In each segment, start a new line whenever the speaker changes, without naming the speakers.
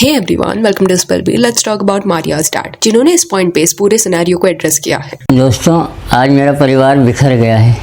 Hey everyone, welcome to spell bee. Let's talk about Maria's dad, जिन्होंने इस point पे इस पूरे सिनेरियो को एड्रेस किया है।
दोस्तों, आज मेरा परिवार बिखर गया है,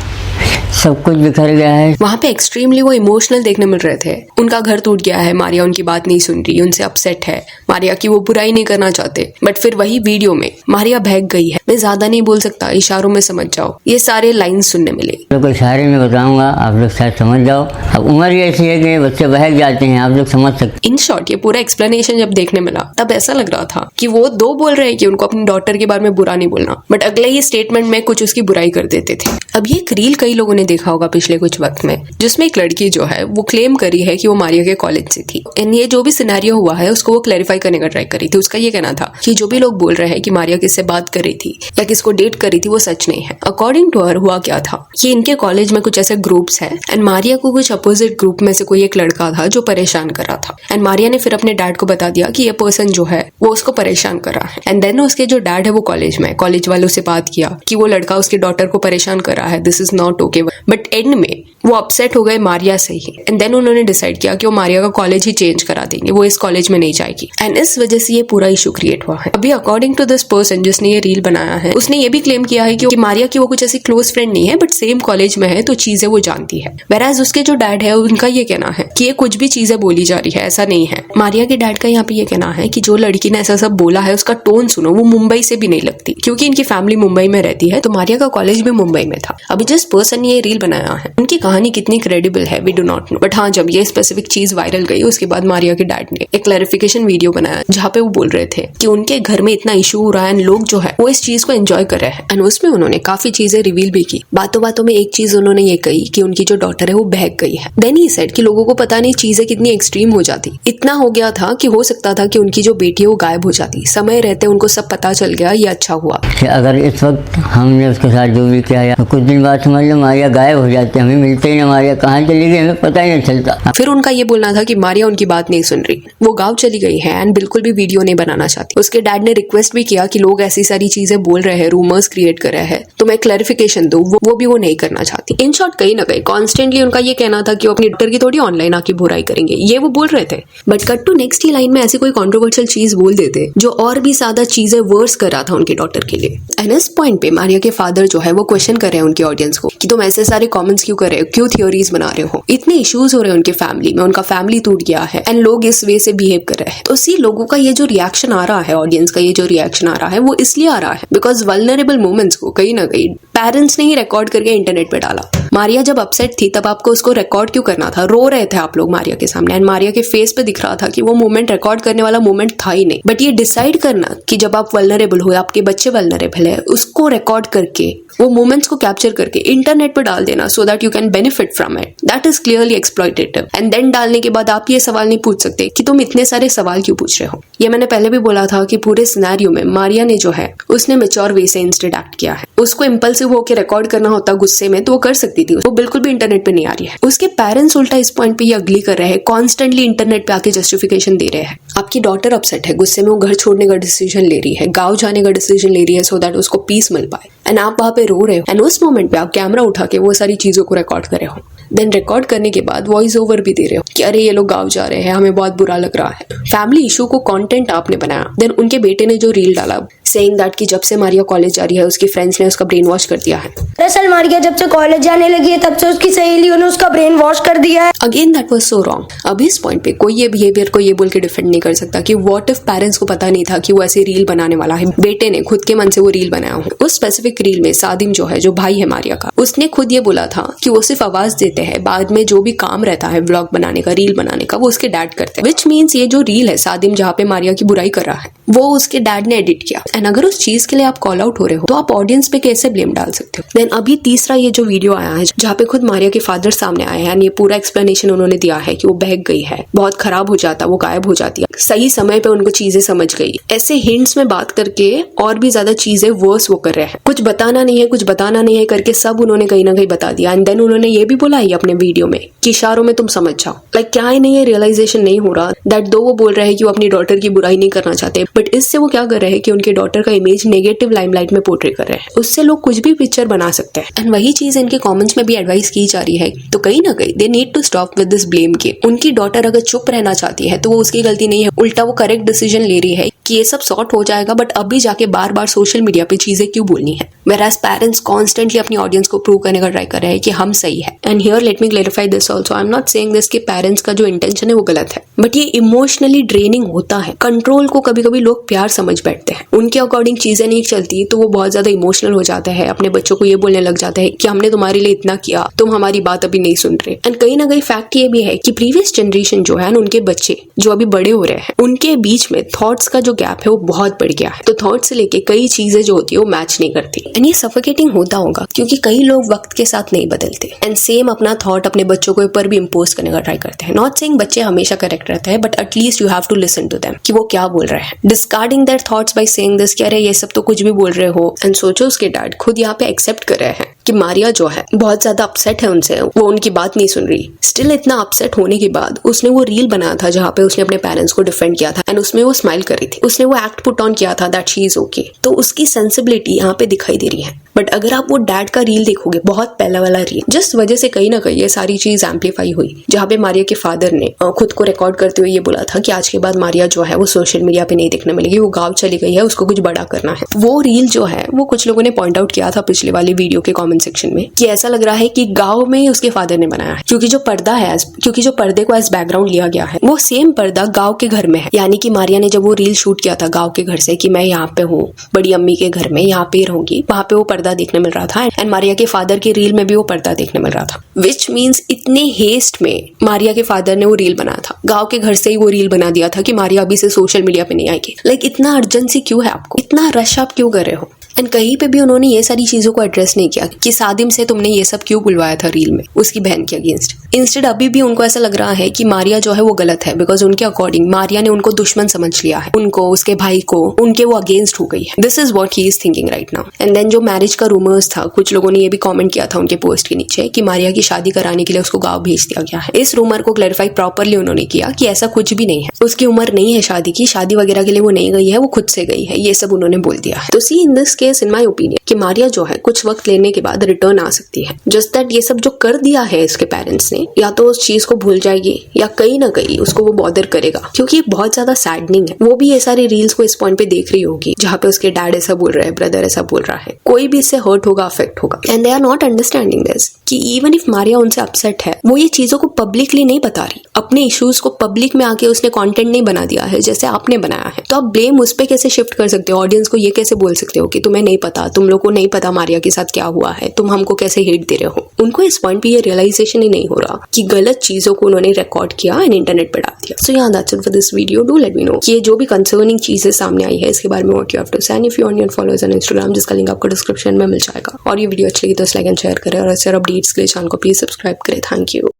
सब कुछ बिखर गया है।
वहाँ पे एक्सट्रीमली वो इमोशनल देखने मिल रहे थे। उनका घर टूट गया है, मारिया उनकी बात नहीं सुन रही, उनसे अपसेट है, मारिया की वो बुराई नहीं करना चाहते, बट फिर वही वीडियो में मारिया बहक गई है। मैं ज्यादा नहीं बोल सकता, इशारों में समझ जाओ, ये सारे लाइन सुनने मिले।
तो इशारे में बताऊंगा, आप लोग शायद समझ जाओ। अब उम्र ही ऐसी है कि बच्चे बहक जाते हैं, आप लोग समझ सकते।
इन शॉर्ट ये पूरा एक्सप्लेनेशन जब देखने मिला तब ऐसा लग रहा था कि वो दो बोल रहे हैं कि उनको अपनी डॉटर के बारे में बुरा नहीं बोलना, बट अगले ही स्टेटमेंट में कुछ उसकी बुराई कर देते थे। अब ये एक रील कई लोगों ने देखा होगा पिछले कुछ वक्त में, जिसमें एक लड़की जो है वो क्लेम करी है कि वो मारिया के कॉलेज से थी। एंड ये जो भी सिनेरियो हुआ है उसको वो क्लैरिफाई करने का ट्राई करी थी। उसका ये कहना था कि जो भी लोग बोल रहे हैं कि मारिया किससे बात कर रही थी या किसको डेट कर रही थी वो सच नहीं है। अकॉर्डिंग टू हर हुआ क्या था कि इनके कॉलेज में कुछ ऐसे ग्रुप्स हैं एंड मारिया को कुछ अपोजिट ग्रुप में से कोई एक लड़का था जो परेशान कर रहा था। एंड मारिया ने फिर अपने डैड को बता दिया कि ये पर्सन जो है वो उसको परेशान कर रहा है। एंड देन उसके जो डैड है वो कॉलेज में, कॉलेज वालों से बात किया कि वो लड़का उसकी डॉटर को परेशान कर रहा है, this is not okay. But and में वो अपसेट हो गए मारिया से ही। एंड देन उन्होंने डिसाइड किया कि वो मारिया का कॉलेज ही चेंज करा देंगे, वो इस कॉलेज में नहीं जाएगी। एंड इस वजह से ये पूरा इशू क्रिएट हुआ है। अभी अकॉर्डिंग टू दिस पर्सन जिसने ये रील बनाया है, उसने ये भी क्लेम किया है कि मारिया की वो कुछ ऐसी क्लोज फ्रेंड नहीं है, बट सेम कॉलेज में है तो चीजें वो जानती है। वेराज उसके जो डैड है उनका ये कहना है कि ये कुछ भी चीजें बोली जा रही है, ऐसा नहीं है। मारिया के डैड का यहाँ पे ये कहना है कि जो लड़की ने ऐसा सब बोला है उसका टोन सुनो, वो मुंबई से भी नहीं लगती, क्योंकि इनकी फैमिली मुंबई में रहती है, तो मारिया का कॉलेज भी मुंबई में था। अभी जिस पर्सन ने ये रील बनाया है उनकी कहानी कितनी क्रेडिबल है we do not know, but हाँ, जब ये स्पेसिफिक चीज वायरल गई उसके बाद मारिया के डैड ने एक क्लैरिफिकेशन वीडियो बनाया जहाँ पे वो बोल रहे थे कि उनके घर में इतना इशू हो रहा है एंड लोग जो है वो इस चीज को एंजॉय कर रहे हैं। एंड उसमें उन्होंने काफी चीजें रिवील भी की। बातों बातों में एक चीज उन्होंने ये कही कि उनकी जो डॉटर है वो बहक गई है। देन ही सेड कि लोगों को पता नहीं चीजें कितनी एक्सट्रीम हो जाती, इतना हो गया था कि हो सकता था कि उनकी जो बेटी है वो गायब हो जाती। समय रहते उनको सब पता चल गया, ये अच्छा हुआ।
अगर इस वक्त हमने उसके साथ जो भी किया तो कुछ दिन बाद समझ लो मारिया गायब हो जाती, हमें मिलते ही ना, मारिया कहाँ चली गई हमें पता ही नहीं चलता।
फिर उनका ये बोलना था कि मारिया उनकी बात नहीं सुन रही, वो गाँव चली गई है एंड बिल्कुल भी वीडियो नहीं बनाना चाहती। उसके डैड ने रिक्वेस्ट भी किया कि लोग ऐसी सारी चीजें बोल रहे हैं, रूमर्स क्रिएट कर रहे हैं, तो मैं क्लैरिफिकेशन दूं, वो भी वो नहीं करना चाहती। इन शॉर्ट कहीं ना कहीं कॉन्स्टेंटली उनका ये कहना था कि वो अपनी डॉटर की थोड़ी ऑनलाइन आके बुराई करेंगे, ये वो बोल रहे थे। बट कट टू नेक्स्ट ही लाइन में ऐसी कोई कॉन्ट्रोवर्शियल चीज बोल देते जो और भी ज्यादा चीजें वर्स कर रहा था उनकी डॉटर के लिए। एंड इस पॉइंट पे मारिया के फादर जो है वो क्वेश्चन कर रहे हैं उनकी ऑडियंस को कि तुम ऐसे सारे कॉमेंट्स क्यों कर रहे हो, क्यों थ्योरीज बना रहे हो, इतने इश्यूज हो रहे हैं उनके फैमिली में, उनका फैमिली टूट गया है एंड लोग इस वे से बिहेव कर रहे हैं। तो सी लोगों का ये जो रिएक्शन आ रहा है, ऑडियंस का ये जो रिएक्शन आ रहा है वो इसलिए आ रहा है बिकॉज वल्नरेबल मोमेंट्स को कहीं ना कहीं पेरेंट्स ने ही रिकॉर्ड करके इंटरनेट पे डाला। मारिया जब अपसेट थी तब आपको उसको रिकॉर्ड क्यों करना था? रो रहे थे आप लोग मारिया के सामने एंड मारिया के फेस पे दिख रहा था कि वो मोमेंट रिकॉर्ड करने वाला मोमेंट था ही नहीं। बट ये डिसाइड करना कि जब आप वल्नरेबल हो, आपके बच्चे वल्नरेबल है, उसको रिकॉर्ड करके वो मोमेंट्स को कैप्चर करके इंटरनेट पे डाल देना so that you can benefit from it, that is clearly exploitative. And then डालने के बाद आप ये सवाल नहीं पूछ सकते कि तुम इतने सारे सवाल क्यों पूछ रहे हो। ये मैंने पहले भी बोला था कि पूरे सिनेरियो में मारिया ने जो है उसने मैच्योर वे से इंस्टेंट एक्ट किया है। उसको इंपल्सिव होकर रिकॉर्ड करना होता गुस्से में तो वो कर सकती थी, वो बिल्कुल भी इंटरनेट पे नहीं आ रही है। उसके पेरेंट्स उल्टा इस पॉइंट पे ये अगली कर रहे हैं, कॉन्स्टेंटली इंटरनेट पे आके जस्टिफिकेशन दे रहे हैं। आपकी डॉटर अपसेट है, गुस्से में वो घर छोड़ने का डिसीजन ले रही है, गाँव जाने का डिसीजन ले रही है सो दैट उसको पीस मिल पाए, एंड आप वहां पे रो रहे हो एंड उस मोमेंट पे आप कैमरा उठा के वो सारी चीजों को रिकॉर्ड कर रहे हो। देन रिकॉर्ड करने के बाद वॉइस ओवर भी दे रहे हो कि अरे ये लोग गाँव जा रहे हैं, हमें बहुत बुरा लग रहा है। फैमिली इशू को कंटेंट आपने बनाया। देन उनके बेटे ने जो रील डाला सेइंग दैट कि जब से मारिया कॉलेज जा रही है उसकी फ्रेंड्स ने उसका ब्रेन वॉश कर दिया है।
दरअसल मारिया जब से कॉलेज जाने लगी है तब से उसकी सहेलियों ने उसका ब्रेन वॉश कर दिया है।
Again that was so wrong. अभी इस पॉइंट पे कोई ये बिहेवियर को ये बोल के डिफेंड नहीं कर सकता कि व्हाट इफ पेरेंट्स को पता नहीं था कि वो ऐसी रील बनाने वाला है, बेटे ने खुद के मन से वो रील बनाया हो। उस स्पेसिफिक रील में सादिम जो है, जो भाई है मारिया का, उसने खुद ये बोला था कि वो सिर्फ आवाज देते हैं, बाद में जो भी काम रहता है व्लॉग बनाने का, रील बनाने का, वो उसके डैड करते हैं। विच मीन्स ये जो रील है सादिम जहाँ पे मारिया की बुराई कर रहा है वो उसके डैड ने एडिट किया। एंड अगर उस चीज के लिए आप कॉल आउट हो रहे हो तो आप ऑडियंस पे कैसे ब्लेम डाल सकते हो? देन अभी तीसरा ये जो वीडियो आया है जहाँ पे खुद मारिया के फादर सामने आए हैं, ये पूरा एक्सप्लेनेशन उन्होंने दिया है कि वो बहक गई है, बहुत खराब हो जाता, वो गायब हो जाती है, सही समय पे उनको चीजें समझ गई। ऐसे हिंट्स में बात करके और भी ज्यादा चीजें वर्स वो कर रहे हैं। कुछ बताना नहीं है, कुछ बताना नहीं है करके सब उन्होंने कहीं ना कहीं बता दिया। एंड देन उन्होंने ये भी बोला चाहिए अपने वीडियो में कि इशारों में तुम समझ जाओ। लाइक क्या है नहीं, ये रियलाइजेशन नहीं हो रहा दैट दो वो बोल रहे हैं कि वो अपनी डॉटर की बुराई नहीं करना चाहते, बट इससे वो क्या कर रहे हैं कि उनके डॉटर का इमेज नेगेटिव लाइमलाइट में पोर्ट्रे कर रहे हैं। उससे लोग कुछ भी पिक्चर बना सकते हैं। एंड वही चीज इनके कमेंट्स में भी एडवाइस की जा रही है। तो कहीं ना कहीं they need to stop with this blame game. उनकी डॉटर अगर चुप रहना चाहती है तो वो उसकी गलती नहीं है, उल्टा वो करेक्ट डिसीजन ले रही है कि ये सब सॉर्ट हो जाएगा, बट अभी जाके बार बार सोशल मीडिया पे चीजें क्यों बोलनी है। Whereas पेरेंट्स कॉन्स्टेंटली अपनी ऑडियंस को प्रूव करने का ट्राई कर रहे हैं कि हम सही है। And here let me clarify this also, I am not saying this कि पेरेंट्स का जो इंटेंशन है वो गलत है, बट ये इमोशनली ड्रेनिंग होता है। कंट्रोल को कभी कभी लोग प्यार समझ बैठते हैं, उनके अकॉर्डिंग चीजें नहीं चलती तो वो बहुत ज्यादा इमोशनल हो जाता है, अपने बच्चों को ये बोलने लग जाता है कि हमने तुम्हारे लिए इतना किया, तुम हमारी बात अभी नहीं सुन रहे। एंड कहीं ना कहीं फैक्ट ये भी है कि प्रीवियस जनरेशन जो है उनके बच्चे जो अभी बड़े हो रहे हैं उनके बीच में थॉट्स का जो गैप है वो बहुत बढ़ गया है। तो थॉट से लेके कई चीजें जो होती है वो मैच नहीं करती। एंड ये सफोकेटिंग होता होगा क्योंकि कई लोग वक्त के साथ नहीं बदलते एंड सेम अपना थॉट अपने बच्चों के ऊपर भी इम्पोज करने का ट्राई करते हैं। नॉट सेइंग बच्चे हमेशा करेक्ट रहते हैं, but at least you have to listen to them कि वो क्या बोल रहे हैं। Discarding their thoughts by saying this कि अरे ये सब तो कुछ भी बोल रहे हो। एंड सोचो उसके डैड खुद यहाँ पे एक्सेप्ट कर रहे हैं कि मारिया जो है बहुत ज्यादा अपसेट है उनसे, वो उनकी बात नहीं सुन रही। स्टिल इतना अपसेट होने के बाद उसने वो रील बनाया था जहाँ पे उसने अपने पेरेंट्स को डिफेंड किया था एंड उसमें वो स्माइल कर रही थी। उसने वो एक्ट पुट ऑन किया था दैट शी इज ओके। तो उसकी सेंसिबिलिटी यहाँ पे दिखाई दे रही है। बट अगर आप वो डैड का रील देखोगे, बहुत पहला वाला रील, जिस वजह से कहीं ना कहीं ये सारी चीज एम्पलीफाई हुई, जहाँ पे मारिया के फादर ने खुद को रिकॉर्ड करते हुए ये बोला था कि आज के बाद मारिया जो है वो सोशल मीडिया पे नहीं देखने मिलेगी, वो गाँव चली गई है, उसको कुछ बड़ा करना है। वो रील जो है वो कुछ लोगों ने पॉइंट आउट किया था पिछले वाली वीडियो के कॉमेंट सेक्शन में कि ऐसा लग रहा है कि गाँव में ही उसके फादर ने बनाया है, क्योंकि जो पर्दा है, क्योंकि जो पर्दे को एज बैकग्राउंड लिया गया है वो सेम पर्दा गाँव के घर में है। यानी कि मारिया ने जब वो रील शूट किया था गाँव के घर से कि मैं यहाँ पे हूँ, बड़ी अम्मी के घर में यहाँ पे रहूंगी, वहां पे वो पर्दा देखने मिल रहा था। एंड मारिया के फादर की रील में भी वो पर्दा देखने मिल रहा था, विच मीन्स इतने हेस्ट में मारिया के फादर ने वो रील बनाया था। गांव के घर से ही वो रील बना दिया था कि मारिया अभी से सोशल मीडिया पे नहीं आएगी। लाइक इतना अर्जेंसी क्यों है आपको, इतना रश आप क्यों कर रहे हो। एंड कहीं पे भी उन्होंने ये सारी चीजों को एड्रेस नहीं किया कि सादिम से तुमने ये सब क्यों बुलवाया था रील में उसकी बहन के अगेंस्ट। इंस्टेड अभी भी उनको ऐसा लग रहा है कि मारिया जो है वो गलत है, बिकॉज उनके अकॉर्डिंग मारिया ने उनको दुश्मन समझ लिया है, उनको, उसके भाई को, उनके वो अगेंस्ट हो गई है। This is what he is thinking right now. And then जो मैरिज का रूमर्स था, कुछ लोगों ने ये भी कॉमेंट किया था उनके पोस्ट के नीचे कि मारिया की शादी कराने के लिए उसको गाँव भेज दिया गया है। इस रूमर को क्लैरिफाई प्रॉपरली उन्होंने किया कि ऐसा कुछ भी नहीं है, उसकी उम्र नहीं है शादी की, शादी वगैरह के लिए वो नहीं गई है, वो खुद से गई है, ये सब उन्होंने बोल दिया है। तो see in this case in my opinion कि मारिया जो है कुछ वक्त लेने के बाद रिटर्न आ सकती है। जस्ट दैट ये सब जो कर दिया है इसके पेरेंट्स ने, या तो उस चीज को भूल जाएगी या कहीं ना कहीं उसको वो बॉदर करेगा, क्योंकि बहुत ज्यादा सैडनिंग है। वो भी ये सारी रील्स को इस पॉइंट पे देख रही होगी जहाँ पे उसके डैड ऐसा बोल रहे हैं, ब्रदर ऐसा बोल रहा है, कोई भी इससे हर्ट होगा, अफेक्ट होगा। And they are not understanding this कि इवन इफ मारिया उनसे अपसेट है, वो ये चीजों को पब्लिकली नहीं बता रही, अपने इश्यूज को पब्लिक में आके उसने कंटेंट नहीं बना दिया है जैसे आपने बनाया है। तो आप ब्लेम उस पर कैसे शिफ्ट कर सकते हो, ऑडियंस को ये कैसे बोल सकते हो कि तुम्हें नहीं पता, तुम लोग को नहीं पता मारिया के साथ क्या हुआ है, तुम हमको कैसे हेट दे रहे हो। उनको इस पॉइंट पे ये रियलाइजेशन ही नहीं हो रहा कि गलत चीजों को उन्होंने रिकॉर्ड किया एंड इंटरनेट पे डाल दिया। सो या that's it for this video. Do let me know कि ये जो भी कंसर्निंग चीजें सामने आई है इसके बारे में व्हाट यू हैव टू से। And if you want your followers on Instagram, जिसका लिंक आपको डिस्क्रिप्शन में मिल जाएगा। और ये वीडियो अच्छी लगी तो लाइक एंड शेयर करें, और ऐसे अपडेट्स के लिए चैनल को प्लीज सब्सक्राइब करें। Thank you.